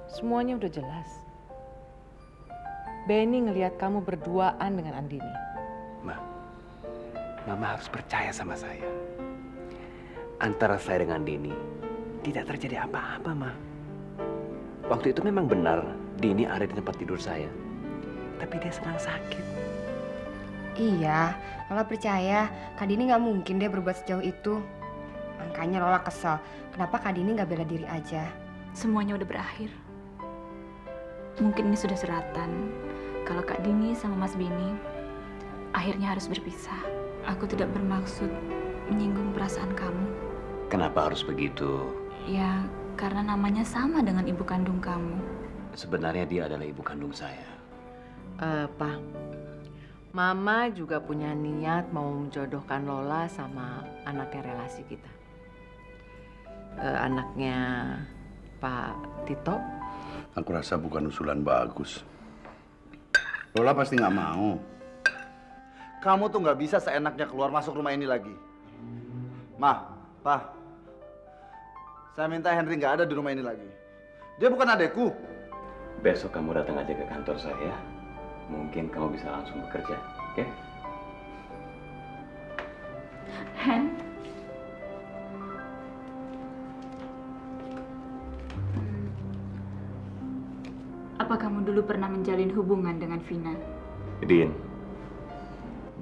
Semuanya udah jelas. Benny ngelihat kamu berduaan dengan Andini. Ma, Mama harus percaya sama saya. Antara saya dengan Dini tidak terjadi apa-apa, Ma. Waktu itu memang benar Dini ada di tempat tidur saya. Tapi dia sedang sakit. Iya, Lola percaya Kak Dini nggak mungkin dia berbuat sejauh itu. Makanya Lola kesel. Kenapa Kak Dini nggak bela diri aja? Semuanya udah berakhir. Mungkin ini sudah suratan. Kalau Kak Dini sama Mas Beni akhirnya harus berpisah. Aku tidak bermaksud menyinggung perasaan kamu. Kenapa harus begitu? Ya, karena namanya sama dengan ibu kandung kamu. Sebenarnya dia adalah ibu kandung saya. Pak, Mama juga punya niat mau menjodohkan Lola sama anaknya relasi kita. Anaknya Pak Tito. Aku rasa bukan usulan bagus. Lola pasti nggak mau. Kamu tuh nggak bisa seenaknya keluar masuk rumah ini lagi. Ma, Pa, saya minta Henry nggak ada di rumah ini lagi. Dia bukan adekku. Besok kamu datang aja ke kantor saya. Mungkin kamu bisa langsung bekerja, oke? Hen, apa kamu dulu pernah menjalin hubungan dengan Vina? Din,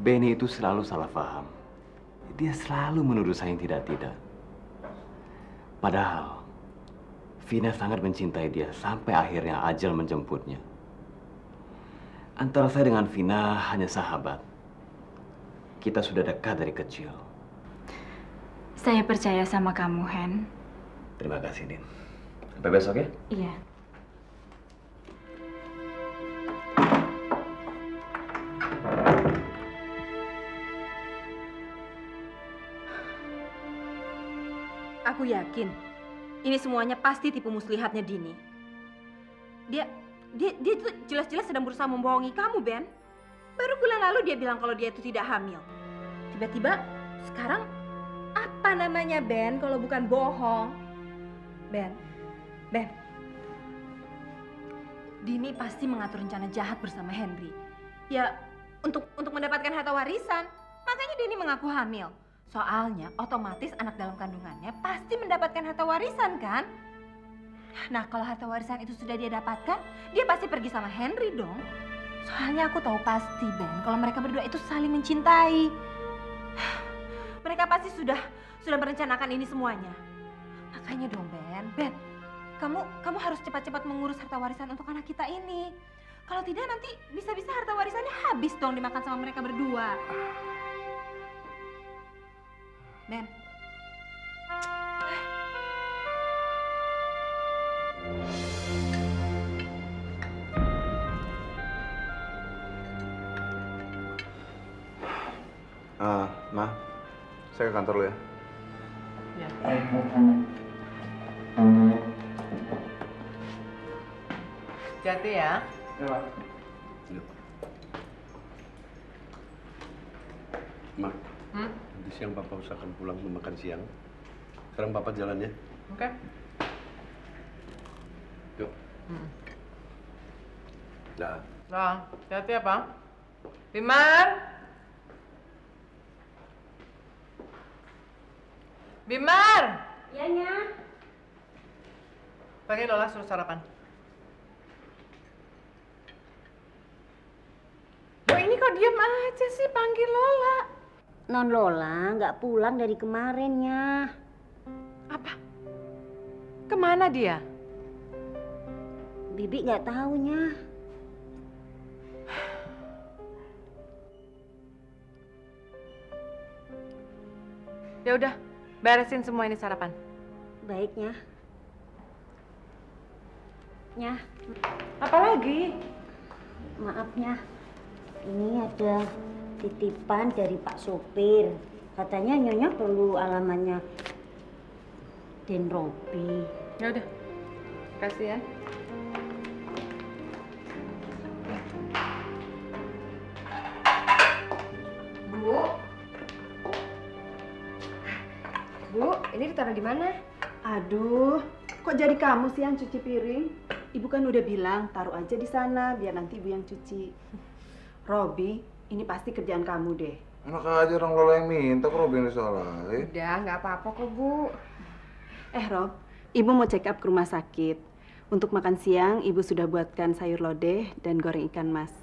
Benny itu selalu salah paham. Dia selalu menuduh saya yang tidak-tidak. Padahal Vina sangat mencintai dia sampai akhirnya ajal menjemputnya. Antara saya dengan Vina hanya sahabat. Kita sudah dekat dari kecil. Saya percaya sama kamu, Hen. Terima kasih, Din. Sampai besok ya? Iya. Aku yakin ini semuanya pasti tipu muslihatnya Dini. Dia itu jelas-jelas sedang berusaha membohongi kamu, Ben. Baru bulan lalu dia bilang kalau dia itu tidak hamil. Tiba-tiba sekarang apa namanya, Ben, kalau bukan bohong? Ben. Dini pasti mengatur rencana jahat bersama Henry. Ya, untuk mendapatkan harta warisan. Makanya Dini mengaku hamil. Soalnya otomatis anak dalam kandungannya pasti mendapatkan harta warisan, kan? Nah, kalau harta warisan itu sudah dia dapatkan, dia pasti pergi sama Henry dong. Soalnya aku tahu pasti, Ben, kalau mereka berdua itu saling mencintai. Mereka pasti sudah merencanakan ini semuanya. Makanya dong, Ben, kamu harus cepat-cepat mengurus harta warisan untuk anak kita ini. Kalau tidak nanti bisa-bisa harta warisannya habis dong dimakan sama mereka berdua. Ben. Ma, saya ke kantor dulu ya. Ya. Hati-hati ya. Ya, Pak. Ma, nanti siang Papa usahakan pulang untuk makan siang. Sekarang Papa jalan ya. Oke. Yuk. Dah. Nah, hati-hati ya, Pak. Bimar. Bimar. Iya, Nya. Panggil Lola suruh sarapan. Loh, ini kok diam aja sih, panggil Lola. Non Lola nggak pulang dari kemarinnya. Apa? Kemana dia? Bibi nggak tahunya. Ya udah, beresin semua ini sarapan. Baiknya. Nya, Apa lagi? maafnya. Ini ada titipan dari Pak Sopir. Katanya Nyonya perlu alamatnya Den Robi. Ya udah, kasih ya. Bu, ini ditaruh di mana? Aduh, kok jadi kamu sih yang cuci piring? Ibu kan udah bilang taruh aja di sana biar nanti ibu yang cuci. Robi, ini pasti kerjaan kamu deh. Enak aja orang Lola yang minta, kok Robi yang disalahin? Udah, nggak apa-apa kok, Bu. Rob, ibu mau check up ke rumah sakit. Untuk makan siang, ibu sudah buatkan sayur lodeh dan goreng ikan mas.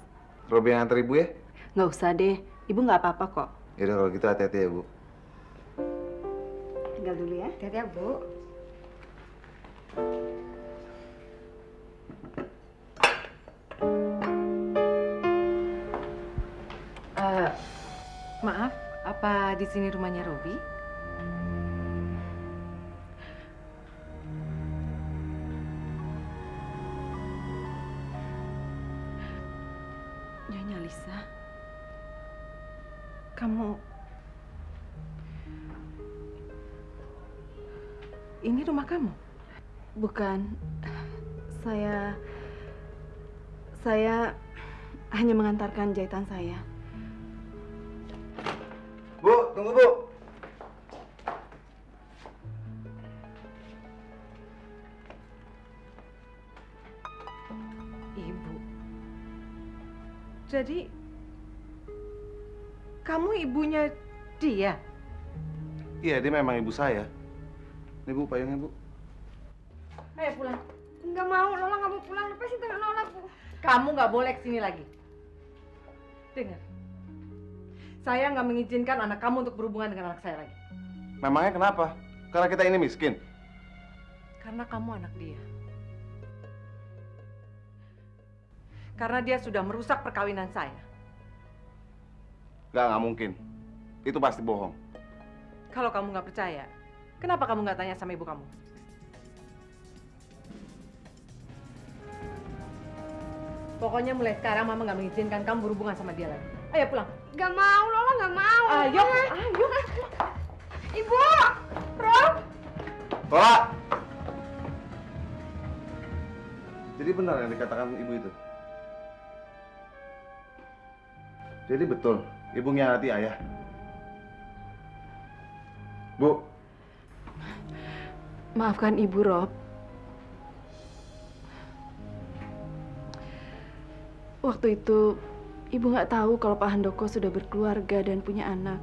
Robi yang antar ibu ya? Nggak usah deh, ibu nggak apa-apa kok. Yaudah kalau gitu hati-hati ya, Bu. Tinggal dulu ya. Hati-hati ya, Bu. Maaf, apa di sini rumahnya Robi? Nyonya Lisa, kamu... Ini rumah kamu? Bukan, saya hanya mengantarkan jahitan saya. Bu, tunggu Bu. Ibu. Jadi, kamu ibunya dia? Iya, dia memang ibu saya. Ini Bu, payungnya Bu. Ayo pulang. Nggak mau, Lola nggak mau pulang. Lepasin tangan Lola, Bu. Kamu nggak boleh kesini lagi. Dengar. Saya nggak mengizinkan anak kamu untuk berhubungan dengan anak saya lagi. Memangnya kenapa? Karena kita ini miskin? Karena kamu anak dia. Karena dia sudah merusak perkawinan saya. Nggak mungkin. Itu pasti bohong. Kalau kamu nggak percaya, kenapa kamu nggak tanya sama ibu kamu? Pokoknya mulai sekarang Mama nggak mengizinkan kamu berhubungan sama dia lagi. Ayo pulang. Nggak mau, Lola nggak mau. Ayo, ayo. Ibu, Rob. Lola! Jadi benar yang dikatakan ibu itu? Jadi betul, ibu ngianati ayah? Bu? Maafkan ibu, Rob. Waktu itu, ibu nggak tahu kalau Pak Handoko sudah berkeluarga dan punya anak.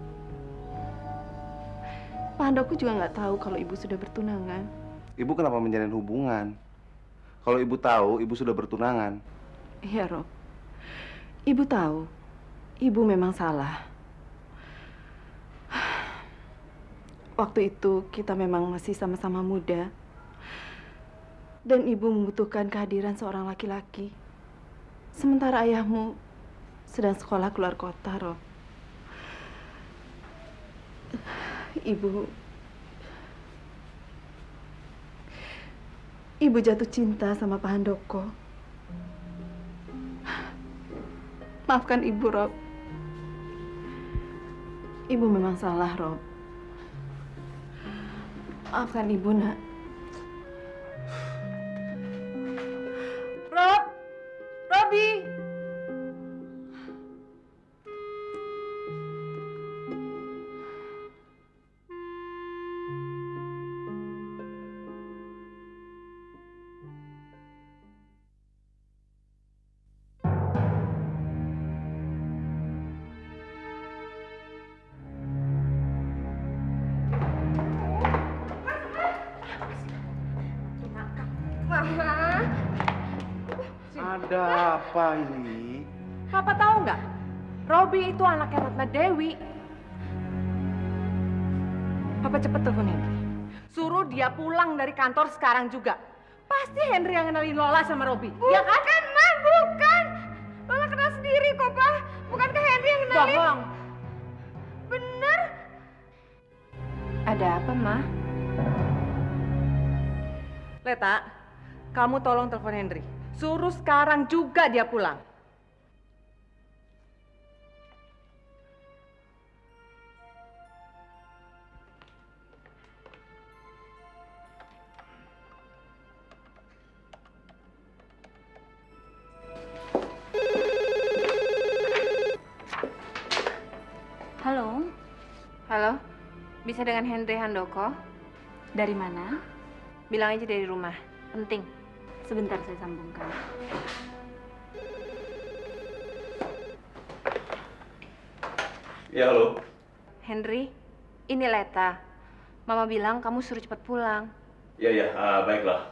Pak Handoko juga nggak tahu kalau ibu sudah bertunangan. Ibu kenapa menjalin hubungan? Kalau ibu tahu, ibu sudah bertunangan. Iya, Rob. Ibu tahu, ibu memang salah. Waktu itu kita memang masih sama-sama muda. Dan ibu membutuhkan kehadiran seorang laki-laki. Sementara ayahmu sedang sekolah keluar kota, Rob. Ibu jatuh cinta sama Pak Handoko. Maafkan ibu, Rob. Ibu memang salah, Rob. Maafkan ibu, nak. Rob! Robi! Mama. Ada apa ini? Papa tahu nggak? Robi itu anaknya Ratna Dewi. Papa cepet telepon Henry. Suruh dia pulang dari kantor sekarang juga. Pasti Henry yang kenalin Lola sama Robi. Bukan, Ya kan? Ma, bukan. Lola kenal sendiri kok, Pak. Bukankah Henry yang kenalin? Bohong. Bener. Ada apa, Ma? Leta, kamu tolong telepon Henry. Suruh sekarang juga dia pulang. Halo, Halo, bisa dengan Henry Handoko? dari mana? Bilang aja dari rumah, penting. Sebentar saya sambungkan. Ya, halo. Henry, ini Leta. Mama bilang kamu suruh cepat pulang. Ya, baiklah.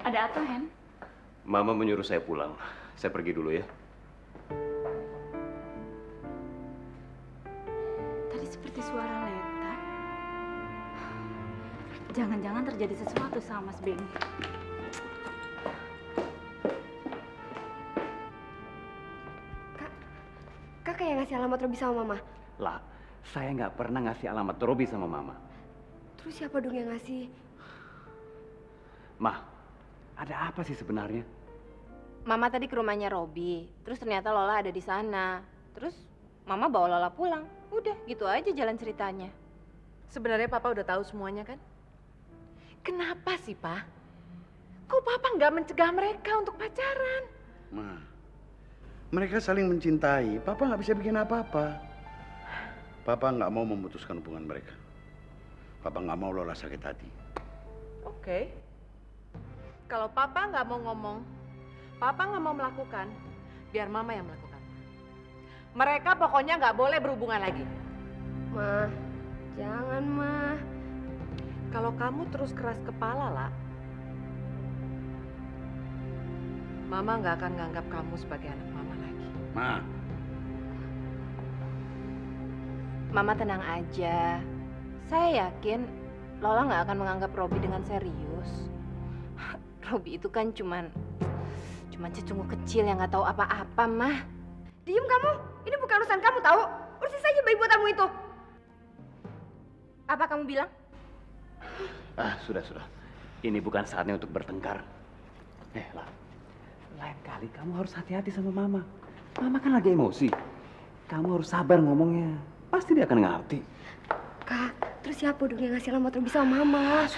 Ada apa, Hen? Mama menyuruh saya pulang. Saya pergi dulu ya. Tadi seperti suara Leta. Jangan-jangan terjadi sesuatu sama Mas Benny. Kak kayak ngasih alamat Robi sama Mama. Lah, saya nggak pernah ngasih alamat Robi sama Mama. Terus siapa dong yang ngasih? Mah, ada apa sih sebenarnya? Mama tadi ke rumahnya Robi, terus ternyata Lola ada di sana. Terus Mama bawa Lola pulang. Udah, gitu aja jalan ceritanya. Sebenarnya Papa udah tahu semuanya kan? Kenapa sih, Pak? Kok Papa nggak mencegah mereka untuk pacaran? Ma, mereka saling mencintai. Papa nggak bisa bikin apa-apa. Papa nggak mau memutuskan hubungan mereka. Papa nggak mau Lola sakit hati. Oke. Kalau Papa nggak mau ngomong, Papa nggak mau melakukan, biar Mama yang melakukan. Mereka pokoknya nggak boleh berhubungan lagi. Ma, jangan, Ma. Kalau kamu terus keras kepala, lah, Mama nggak akan nganggap kamu sebagai anak Mama lagi. Ma, Mama tenang aja. Saya yakin Lola nggak akan menganggap Robi dengan serius. Robi itu kan cuman cecungu kecil yang nggak tahu apa-apa, Mah. Diem kamu. Ini bukan urusan kamu tahu. Urusin saja bayi buatanmu itu. Apa kamu bilang? Sudah. Ini bukan saatnya untuk bertengkar. Lah, lain kali kamu harus hati-hati sama Mama. Mama kan lagi emosi. Kamu harus sabar ngomongnya. Pasti dia akan ngerti. Kak, terus siapa dong yang ngasih alamat Robi sama Mama?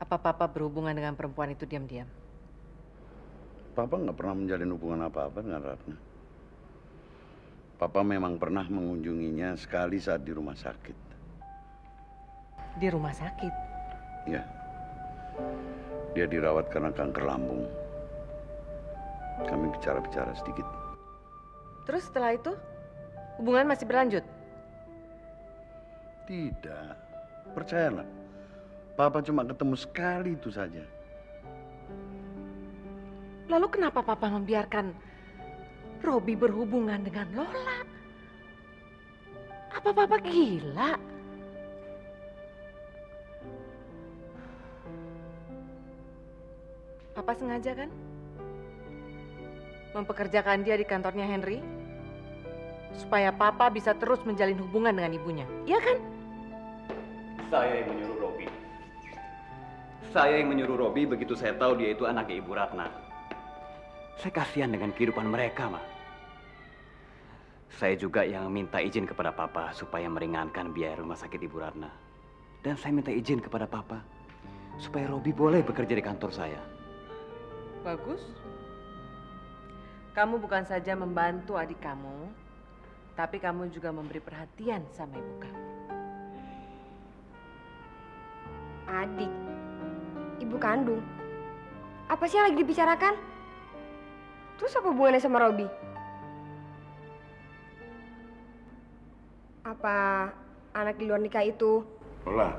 Apa Papa berhubungan dengan perempuan itu diam-diam? Papa nggak pernah menjalin hubungan apa-apa dengan Ratna. Papa memang pernah mengunjunginya sekali saat di rumah sakit. Di rumah sakit? Ya, dia dirawat karena kanker lambung. Kami bicara-bicara sedikit. Terus setelah itu, hubungan masih berlanjut? Tidak, percayalah. Papa cuma ketemu sekali itu saja. Lalu kenapa Papa membiarkan Robi berhubungan dengan Lola? Apa Papa gila? Papa sengaja kan? Mempekerjakan dia di kantornya Henry? Supaya Papa bisa terus menjalin hubungan dengan ibunya, iya kan? Saya yang menyuruh Robi. Saya yang menyuruh Robi begitu saya tahu dia itu anaknya Ibu Ratna. Saya kasihan dengan kehidupan mereka, Ma. Saya juga yang minta izin kepada Papa supaya meringankan biaya rumah sakit Ibu Ratna. Dan saya minta izin kepada Papa supaya Robi boleh bekerja di kantor saya. Bagus. Kamu bukan saja membantu adik kamu, tapi kamu juga memberi perhatian sama ibu kamu. Adik, ibu kandung. Apa sih yang lagi dibicarakan? Terus apa hubungannya sama Robi? Apa anak di luar nikah itu? Lola.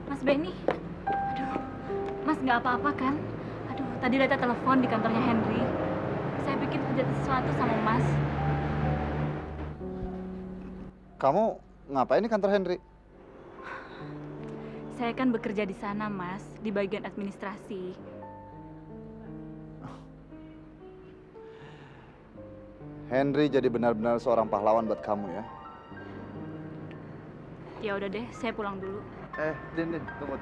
Mas Benny. Aduh, Mas nggak apa-apa kan? Aduh, tadi Leta telepon di kantornya Henry. Saya pikir terjadi sesuatu sama Mas. Kamu ngapain di kantor Henry? Saya kan bekerja di sana, Mas, di bagian administrasi. Henry jadi benar-benar seorang pahlawan buat kamu ya. Ya udah deh, saya pulang dulu. Din, tunggu.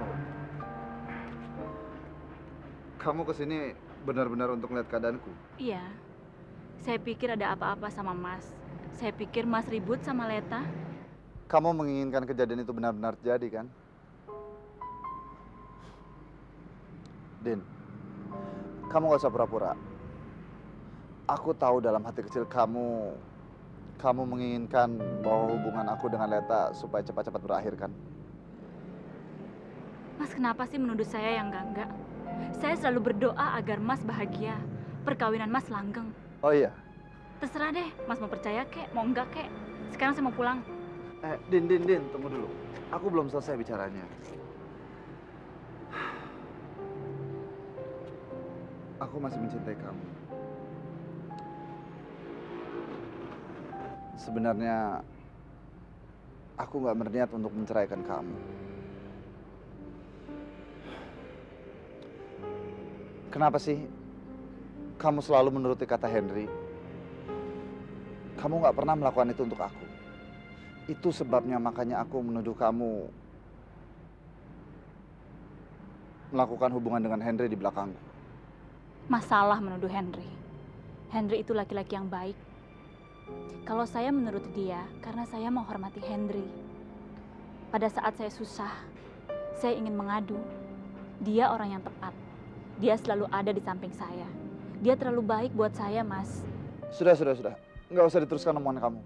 Kamu kesini benar-benar untuk melihat keadaanku? Iya, saya pikir ada apa-apa sama Mas. Saya pikir Mas ribut sama Leta. Kamu menginginkan kejadian itu benar-benar terjadi, kan? Din, kamu gak usah pura-pura. Aku tahu dalam hati kecil kamu menginginkan bahwa hubungan aku dengan Leta supaya cepat-cepat berakhir, kan? Mas kenapa sih menuduh saya yang enggak? Saya selalu berdoa agar Mas bahagia. Perkawinan Mas langgeng. Oh iya? Terserah deh, Mas mau percaya kek, mau enggak kek. Sekarang saya mau pulang. Din, tunggu dulu. Aku belum selesai bicaranya. Aku masih mencintai kamu. Sebenarnya, aku nggak berniat untuk menceraikan kamu. Kenapa sih kamu selalu menuruti kata Henry? Kamu nggak pernah melakukan itu untuk aku. Itu sebabnya makanya aku menuduh kamu melakukan hubungan dengan Henry di belakangku. Masalah menuduh Henry. Henry itu laki-laki yang baik. Kalau saya menuruti dia karena saya menghormati Henry. Pada saat saya susah, saya ingin mengadu. Dia orang yang tepat. Dia selalu ada di samping saya. Dia terlalu baik buat saya, Mas. Sudah. Nggak usah diteruskan omongan kamu.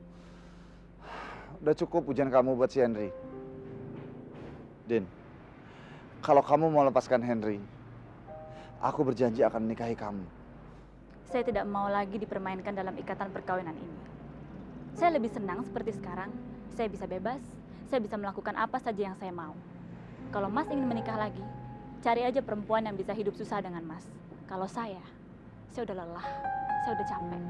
Udah cukup ujian kamu buat si Henry. Din, kalau kamu mau lepaskan Henry, aku berjanji akan menikahi kamu. Saya tidak mau lagi dipermainkan dalam ikatan perkawinan ini. Saya lebih senang seperti sekarang. Saya bisa bebas, saya bisa melakukan apa saja yang saya mau. Kalau Mas ingin menikah lagi, cari aja perempuan yang bisa hidup susah dengan Mas. Kalau saya udah lelah, saya udah capek.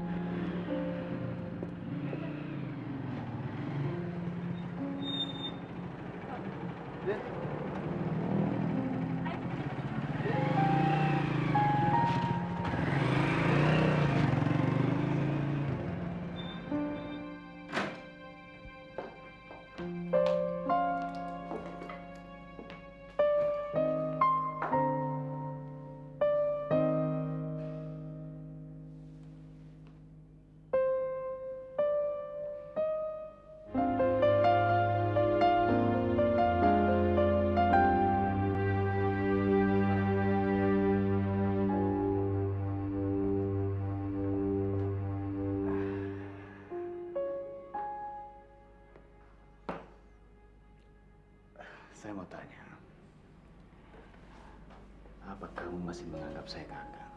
Saya mau tanya, apa kamu masih menganggap saya kakak?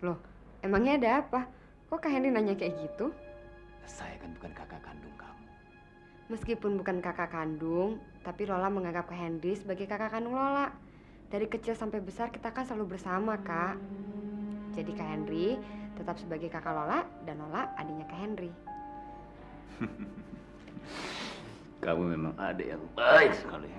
Loh, emangnya ada apa? Kok Kak Henry nanya kayak gitu? Saya kan bukan kakak kandung kamu. Meskipun bukan kakak kandung, tapi Lola menganggap Kak Henry sebagai kakak kandung Lola. Dari kecil sampai besar kita kan selalu bersama, Kak. Jadi Kak Henry tetap sebagai kakak Lola dan Lola adiknya Kak Henry. Kamu memang adik yang baik sekali.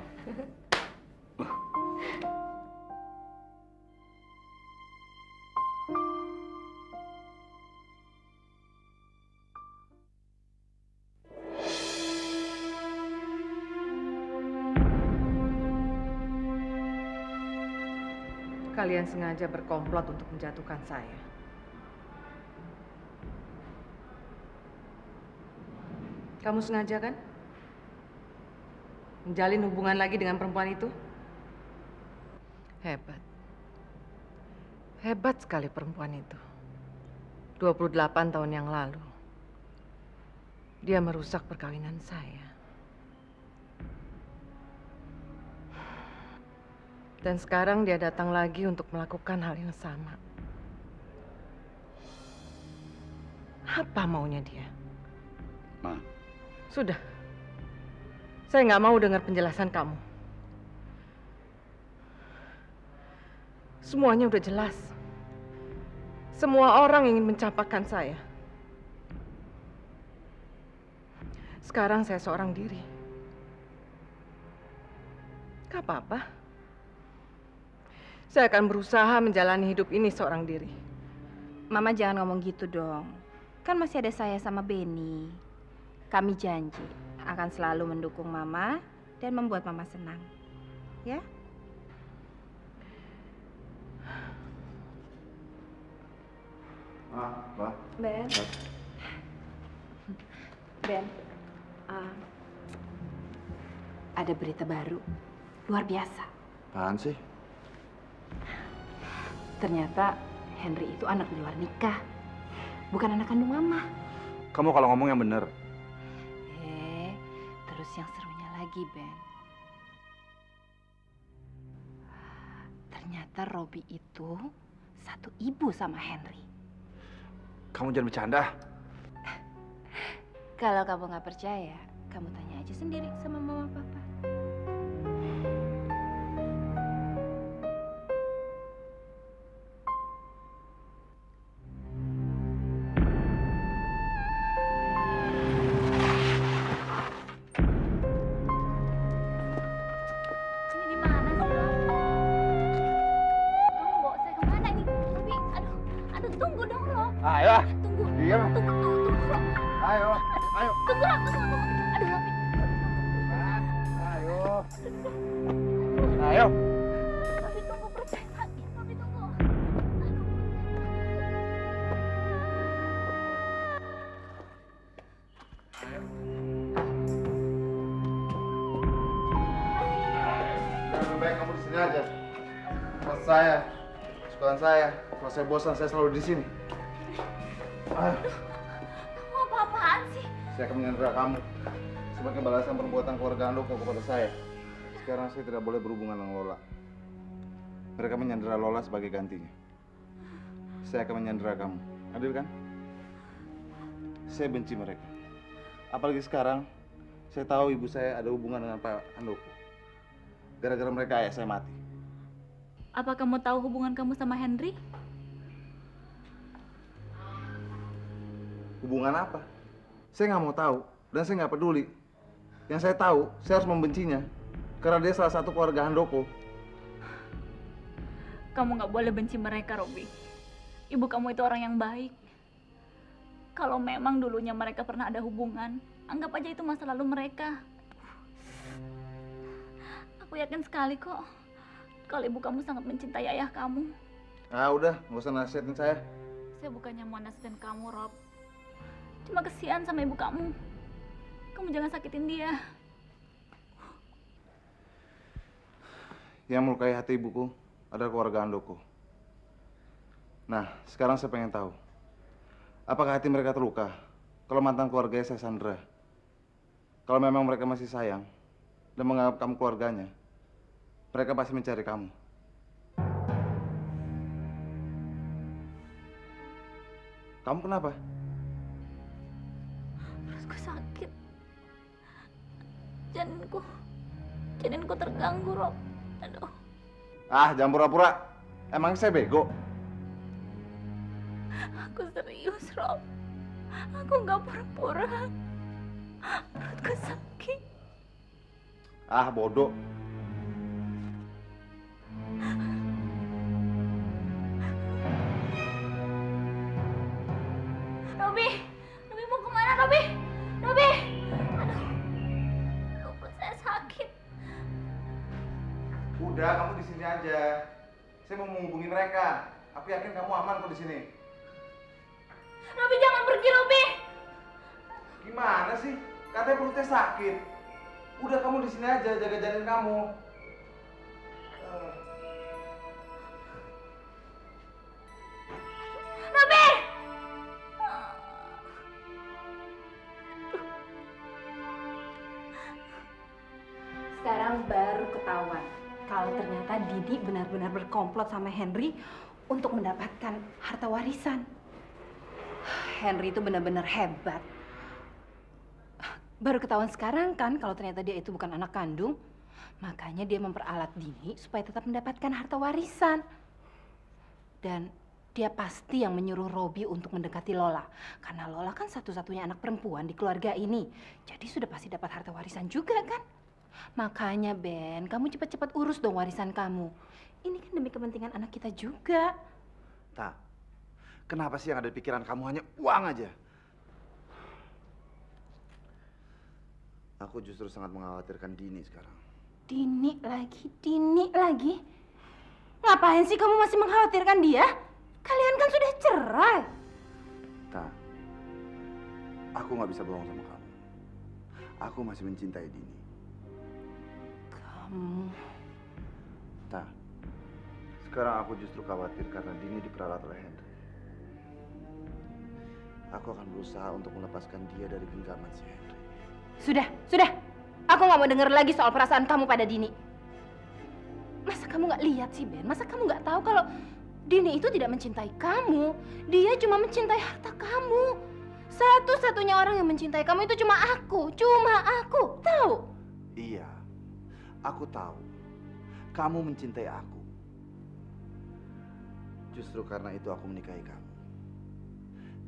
Kalian sengaja berkomplot untuk menjatuhkan saya. Kamu sengaja kan? Menjalin hubungan lagi dengan perempuan itu? Hebat. Hebat sekali perempuan itu. 28 tahun yang lalu, dia merusak perkawinan saya. Dan sekarang dia datang lagi untuk melakukan hal yang sama. Apa maunya dia? Ma. Sudah. Saya nggak mau dengar penjelasan kamu. Semuanya udah jelas. Semua orang ingin mencampakkan saya. Sekarang saya seorang diri. Gak apa-apa. Saya akan berusaha menjalani hidup ini seorang diri. Mama jangan ngomong gitu dong. Kan masih ada saya sama Benny. Kami janji akan selalu mendukung Mama dan membuat Mama senang. Ya? Pak. Ben. Ben, ada berita baru, luar biasa. Apaan sih? Ternyata Henry itu anak di luar nikah, bukan anak kandung Mama. Kamu kalau ngomong yang bener. Terus yang serunya lagi, Ben. Ternyata Robi itu satu ibu sama Henry. Kamu jangan bercanda. Kalau kamu nggak percaya, kamu tanya aja sendiri sama Mama Papa. Ayo. Diam. Tunggu. Ayo. Tunggu. Aduh, Robi. Ayo. Robi, tunggu, percaya. Robi, tunggu. Lebih baik kamu di sini aja. Tempat saya, kesukaan saya. Kalau saya bosan, saya selalu di sini. Ayo. Kamu apa-apaan sih? Saya akan menyandera kamu sebagai balasan perbuatan keluarga Andoko kepada saya. Sekarang saya tidak boleh berhubungan dengan Lola. Mereka menyandera Lola sebagai gantinya. Saya akan menyandera kamu. Adil kan? Saya benci mereka. Apalagi sekarang, saya tahu ibu saya ada hubungan dengan Pak Andoko. Gara-gara mereka ayah saya mati. Apa kamu tahu hubungan kamu sama Henry? Hubungan apa? Saya nggak mau tahu dan saya nggak peduli. Yang saya tahu, saya harus membencinya karena dia salah satu keluarga Handoko. Kamu nggak boleh benci mereka, Robi. Ibu kamu itu orang yang baik. Kalau memang dulunya mereka pernah ada hubungan, anggap aja itu masa lalu mereka. Aku yakin sekali kok kalau ibu kamu sangat mencintai ayah kamu. Ah udah, nggak usah nasihatin saya. Saya bukannya mau nasihatin kamu, Rob. Cuma kesian sama ibu kamu. Kamu jangan sakitin dia. Yang melukai hati ibuku adalah keluarga Andoko. Nah, sekarang saya pengen tahu, apakah hati mereka terluka kalau mantan keluarganya saya sandera? Kalau memang mereka masih sayang dan menganggap kamu keluarganya, mereka pasti mencari kamu. Kamu kenapa? Perutku sakit. Janinku terganggu, Rob. Aduh. Ah, jangan pura-pura. Emang saya bego? Aku serius, Rob. Aku nggak pura-pura. Perutku sakit. Ah, bodoh. Robi mau kemana, Robi? Aduh, perut saya sakit. Udah, kamu di sini aja. Saya mau menghubungi mereka. Aku yakin kamu aman kok di sini. Robi jangan pergi, Robi. Gimana sih? Katanya perutnya sakit. Udah, kamu di sini aja, jaga janin kamu. Robi! Sekarang baru ketahuan kalau ternyata Didi benar-benar berkomplot sama Henry untuk mendapatkan harta warisan. Henry itu benar-benar hebat. Baru ketahuan sekarang kan kalau ternyata dia itu bukan anak kandung. Makanya dia memperalat Dini supaya tetap mendapatkan harta warisan. Dan dia pasti yang menyuruh Robi untuk mendekati Lola. Karena Lola kan satu-satunya anak perempuan di keluarga ini. Jadi sudah pasti dapat harta warisan juga kan? Makanya Ben, kamu cepat-cepat urus dong warisan kamu. Ini kan demi kepentingan anak kita juga. Tak, kenapa sih yang ada di pikiran kamu hanya uang aja? Aku justru sangat mengkhawatirkan Dini sekarang. Dini lagi. Ngapain sih kamu masih mengkhawatirkan dia? Kalian kan sudah cerai. Tak, aku nggak bisa bohong sama kamu. aku masih mencintai Dini. Kamu... Nah, sekarang aku justru khawatir karena Dini diperalat oleh Henry. Aku akan berusaha untuk melepaskan dia dari genggaman si Henry. Sudah. Aku nggak mau dengar lagi soal perasaan kamu pada Dini. Masa kamu nggak lihat sih, Ben? Masa kamu nggak tahu kalau Dini itu tidak mencintai kamu? Dia cuma mencintai harta kamu. Satu-satunya orang yang mencintai kamu itu cuma aku. Tahu? Iya, aku tahu. Kamu mencintai aku. Justru karena itu aku menikahi kamu.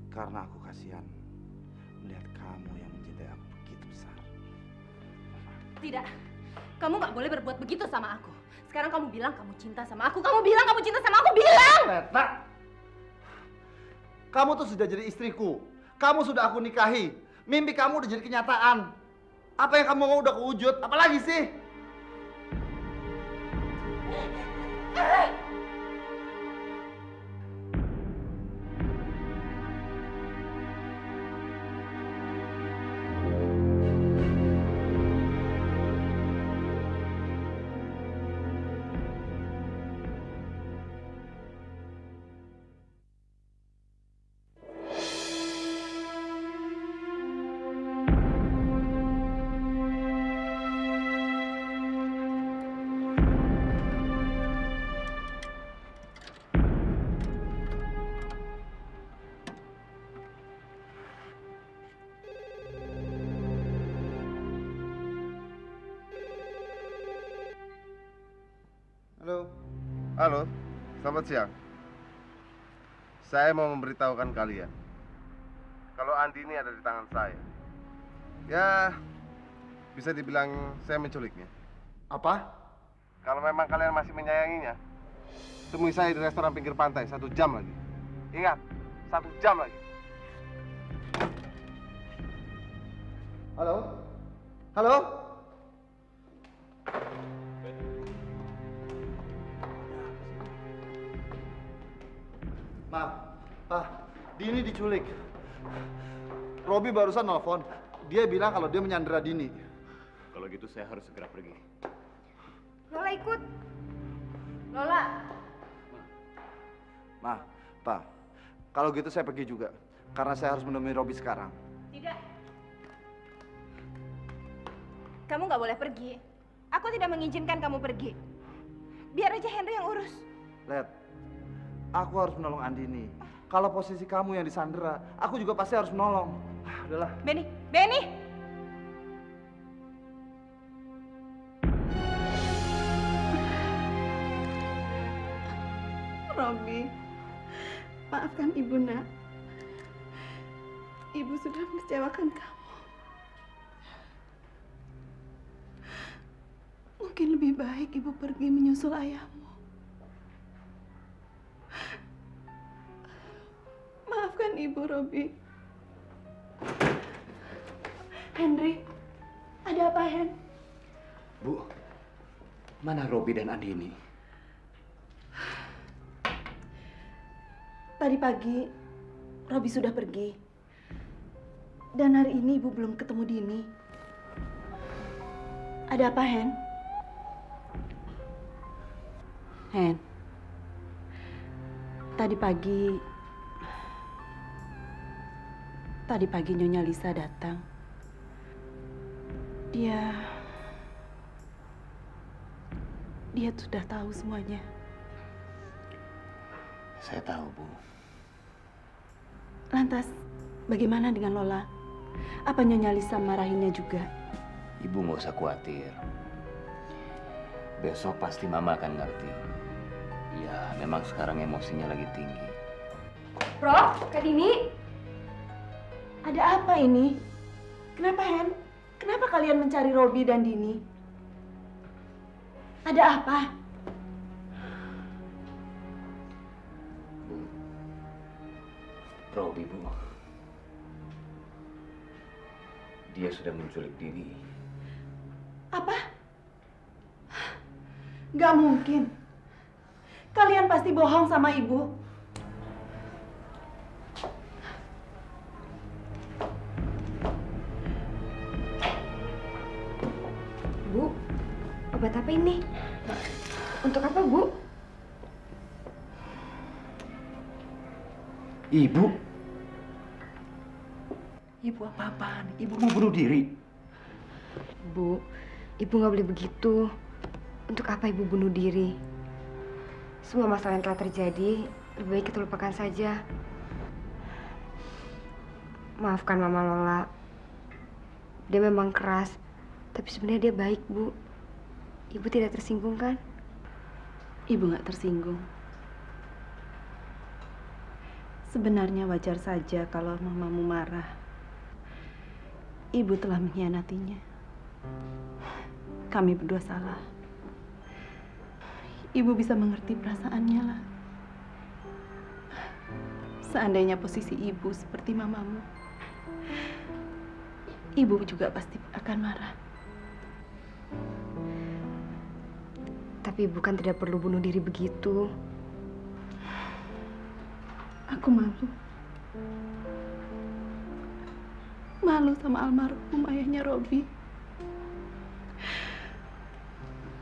Karena aku kasihan melihat kamu yang mencintai aku begitu besar. Tidak. Kamu nggak boleh berbuat begitu sama aku. Sekarang kamu bilang kamu cinta sama aku. Kamu bilang kamu cinta sama aku. Bilang! Leta! Kamu tuh sudah jadi istriku. Kamu sudah aku nikahi. Mimpi kamu udah jadi kenyataan. Apa yang kamu mau udah kewujud. Apalagi sih? Halo, selamat siang. Saya mau memberitahukan kalian kalau Andini ada di tangan saya. Ya, bisa dibilang saya menculiknya. Apa? Kalau memang kalian masih menyayanginya, temui saya di restoran pinggir pantai 1 jam lagi. Ingat, 1 jam lagi. Halo? Halo? Maaf, Pak, Dini diculik. Robi barusan nelfon. Dia bilang kalau dia menyandera Dini. Kalau gitu saya harus segera pergi. Lola ikut. Lola. Ma, Pak, kalau gitu saya pergi juga. Karena saya harus menemui Robi sekarang. Tidak. Kamu nggak boleh pergi. Aku tidak mengizinkan kamu pergi. Biar aja Henry yang urus. Let, aku harus menolong Andini. Kalau posisi kamu yang disandera, aku juga pasti harus menolong. Udahlah. Benny. Robi, maafkan Ibu, Nak. Ibu sudah mengecewakan kamu. Mungkin lebih baik Ibu pergi menyusul ayahmu. Maafkan Ibu, Robi. Henry, ada apa, Hen? Bu, mana Robi dan Andini? Tadi pagi, Robi sudah pergi. Dan hari ini Ibu belum ketemu Dini. Ada apa, Hen? Hen, tadi pagi Nyonya Lisa datang. Dia sudah tahu semuanya. Saya tahu, Bu. Lantas, bagaimana dengan Lola? Apa Nyonya Lisa marahinnya juga? Ibu nggak usah khawatir. Besok pasti Mama akan ngerti. Ya, memang sekarang emosinya lagi tinggi. Bro, Kak Dini. Ada apa ini? Kenapa, Hen? Kenapa kalian mencari Robi dan Dini? Ada apa? Bu, Robi, Bu. Dia sudah menculik Dini. Apa? Gak mungkin. Kalian pasti bohong sama Ibu. Obat apa ini? Untuk apa, Bu? Ibu? Ibu apa-apaan? Ibu mau bunuh diri? Bu, Ibu nggak boleh begitu. Untuk apa Ibu bunuh diri? Semua masalah yang telah terjadi, lebih baik kita lupakan saja. Maafkan Mama Lola. Dia memang keras, tapi sebenarnya dia baik, Bu. Ibu tidak tersinggung, kan? Ibu nggak tersinggung. Sebenarnya wajar saja kalau mamamu marah. Ibu telah mengkhianatinya. Kami berdua salah. Ibu bisa mengerti perasaannya lah. Seandainya posisi ibu seperti mamamu, ibu juga pasti akan marah. Tapi Ibu kan tidak perlu bunuh diri begitu. Aku malu. Malu sama almarhum ayahnya Robi.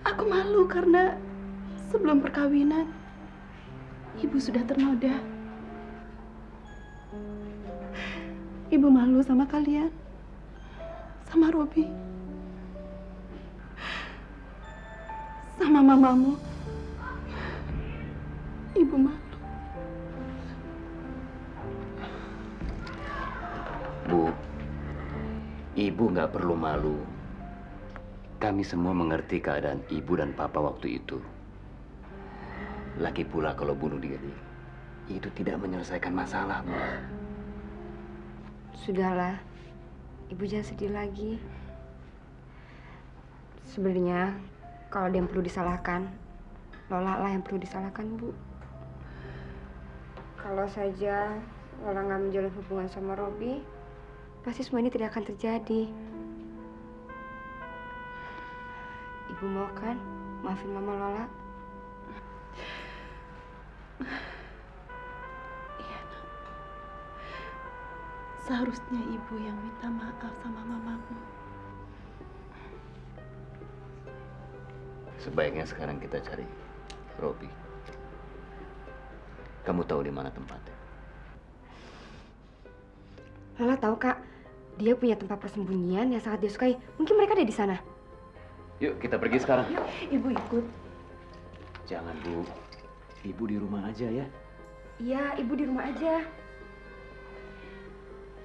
Aku malu karena sebelum perkawinan, Ibu sudah ternoda. Ibu malu sama kalian, sama Robi, sama mamamu. Ibu malu. Bu, Ibu nggak perlu malu. Kami semua mengerti keadaan Ibu dan Papa waktu itu. Lagi pula kalau bunuh diri, itu tidak menyelesaikan masalah, Bu. Sudahlah, Ibu jangan sedih lagi. Sebenarnya, kalau ada yang perlu disalahkan, Lola lah yang perlu disalahkan, Bu. Kalau saja Lola nggak menjalin hubungan sama Robi, pasti semua ini tidak akan terjadi. Ibu mau kan maafin Mama Lola? Iya, Nak. Seharusnya Ibu yang minta maaf sama mamamu. Sebaiknya sekarang kita cari Robi. Kamu tahu di mana tempatnya? Lola tahu, Kak. Dia punya tempat persembunyian yang sangat dia sukai. Mungkin mereka ada di sana. Yuk, kita pergi sekarang. Yuk, Ibu ikut. Jangan, Bu. Ibu di rumah aja ya. Iya, Ibu di rumah aja.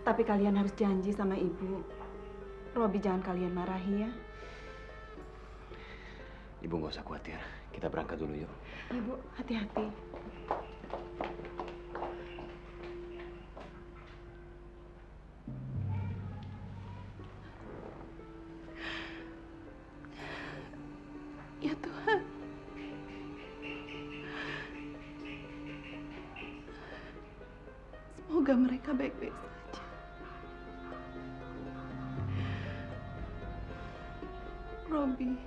Tapi kalian harus janji sama Ibu. Robi jangan kalian marahi ya. Ibu nggak usah khawatir. Kita berangkat dulu yuk. Ibu, hati-hati. Ya Tuhan. Semoga mereka baik-baik saja. Robi,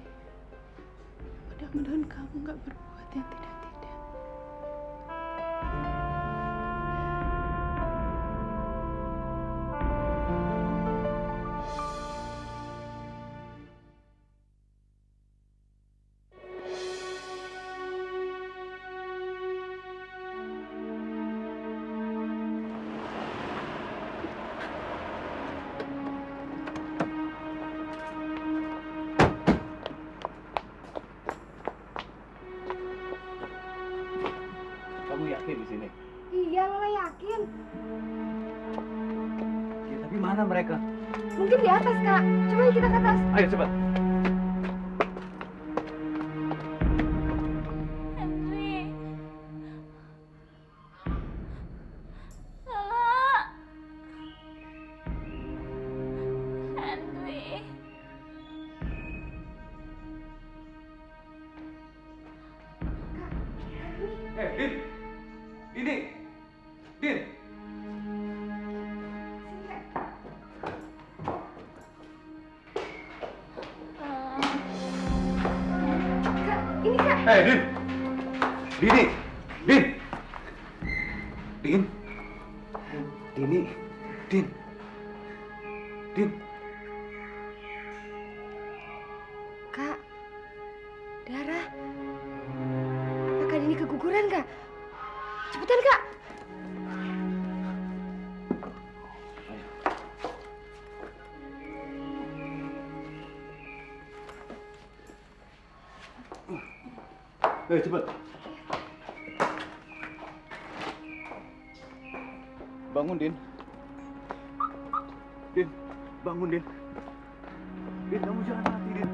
mudah-mudahan kamu nggak berbuat yang tidak-tidak. Kamu yakin di sini? Iya, Lola yakin. Ya, tapi mana mereka? Mungkin di atas, Kak. Coba yuk kita ke atas. Ayo cepat. Henry. Lola. Henry. Din! Ini! Din! Kak, ini Kak. Din! Dini! Din! Din! Dini! Din! Din! Kak, Ayo cepet. Bangun, Din. Din, bangun, Din. Din, kamu jangan mati, Din.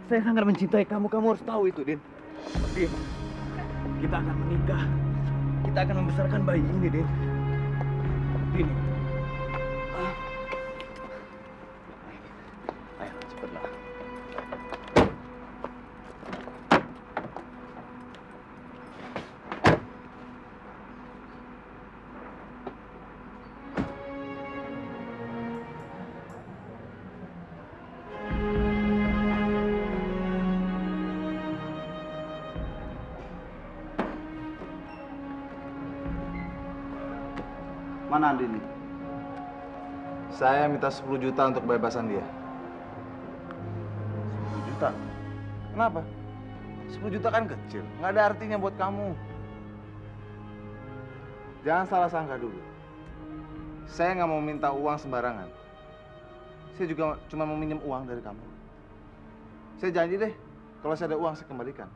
Saya sangat mencintai kamu, kamu harus tahu itu, Din. Din, kita akan menikah. Kita akan membesarkan bayi ini, Din. Din. Ayo, cepatlah. Mana Andini? Saya minta 10 juta untuk kebebasan dia. 10 juta? Kenapa? 10 juta kan kecil, nggak ada artinya buat kamu. Jangan salah sangka dulu. Saya nggak mau minta uang sembarangan. Saya juga cuma mau minjem uang dari kamu. Saya janji deh, kalau saya ada uang saya kembalikan.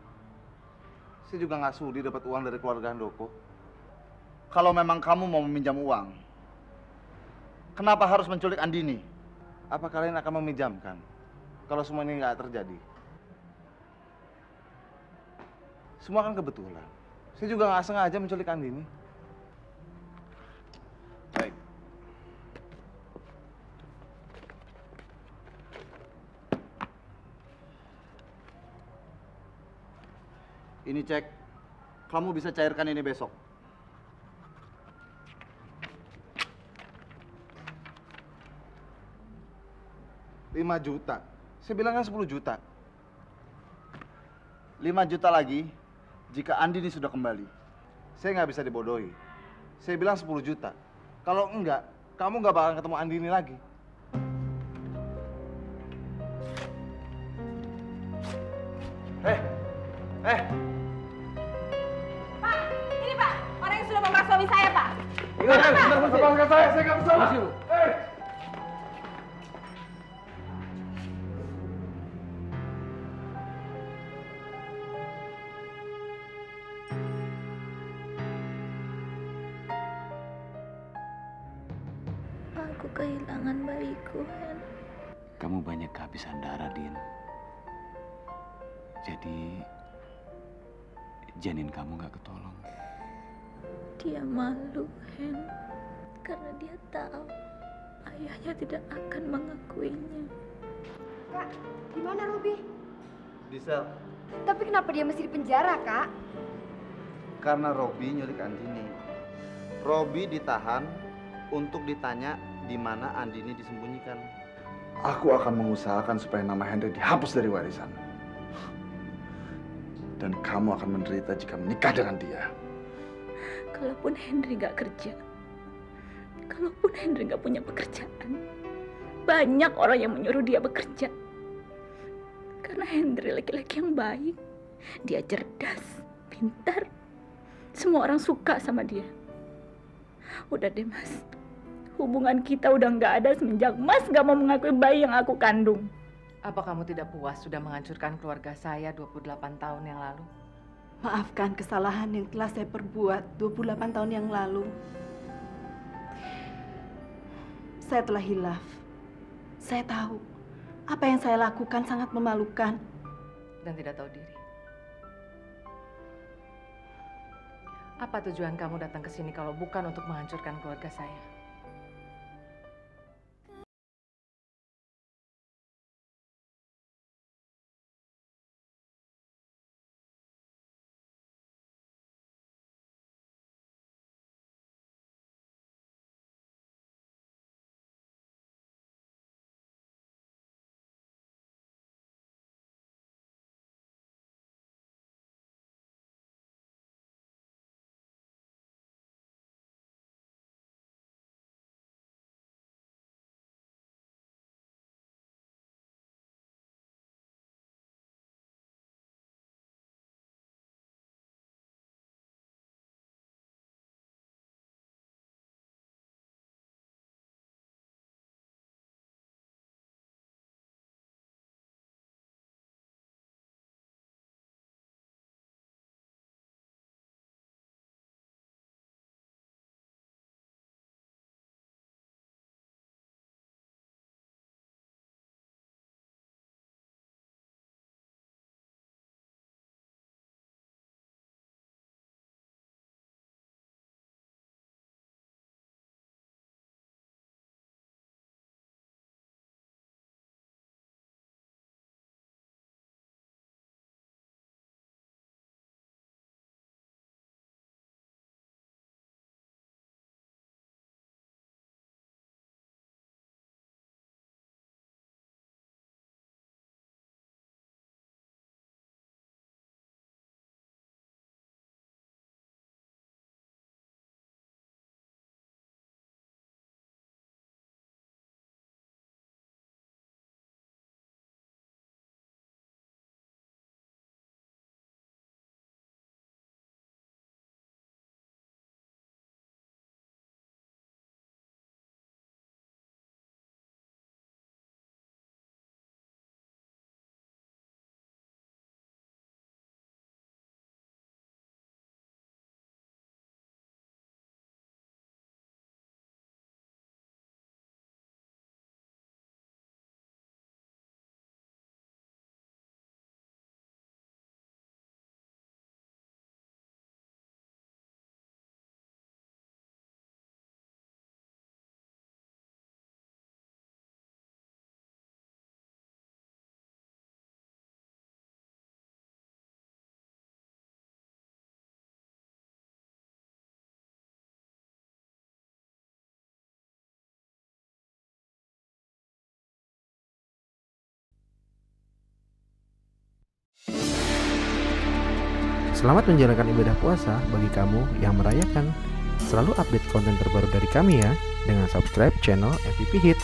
Saya juga nggak sudi dapat uang dari keluarga Handoko. Kalau memang kamu mau meminjam uang, kenapa harus menculik Andini? Apa kalian akan meminjamkan kalau semua ini nggak terjadi? Semua kan kebetulan. Saya juga nggak sengaja menculik Andini. Baik. Ini cek. Kamu bisa cairkan ini besok. 5 juta. Saya bilang kan 10 juta. 5 juta lagi jika Andini sudah kembali. Saya nggak bisa dibodohi. Saya bilang 10 juta. Kalau enggak, kamu nggak bakal ketemu Andini lagi. Pak, ini Pak, orang yang sudah memaksa suami saya, Pak. Lepaskan saya nggak bersalah. Aku kehilangan bayiku, Hen. Kamu banyak kehabisan darah, Din. Jadi, janin kamu nggak ketolong. Dia malu, Hen. Karena dia tahu ayahnya tidak akan mengakuinya. Kak, gimana Robi? Di sel. Tapi kenapa dia mesti di penjara, Kak? Karena Robi nyulik Andini. Robi ditahan untuk ditanya di mana Andini disembunyikan. Aku akan mengusahakan supaya nama Henry dihapus dari warisan. Dan kamu akan menderita jika menikah dengan dia. Kalaupun Henry gak kerja, kalaupun Henry gak punya pekerjaan, banyak orang yang menyuruh dia bekerja. Karena Henry laki-laki yang baik, dia cerdas, pintar, semua orang suka sama dia. Udah deh Mas, hubungan kita udah gak ada semenjak Mas gak mau mengakui bayi yang aku kandung. Apa kamu tidak puas sudah menghancurkan keluarga saya 28 tahun yang lalu? Maafkan kesalahan yang telah saya perbuat 28 tahun yang lalu. Saya telah hilaf. Saya tahu apa yang saya lakukan sangat memalukan. Dan tidak tahu diri. Apa tujuan kamu datang ke sini kalau bukan untuk menghancurkan keluarga saya? Selamat menjalankan ibadah puasa bagi kamu yang merayakan. Selalu update konten terbaru dari kami ya, dengan subscribe channel MVP Hits.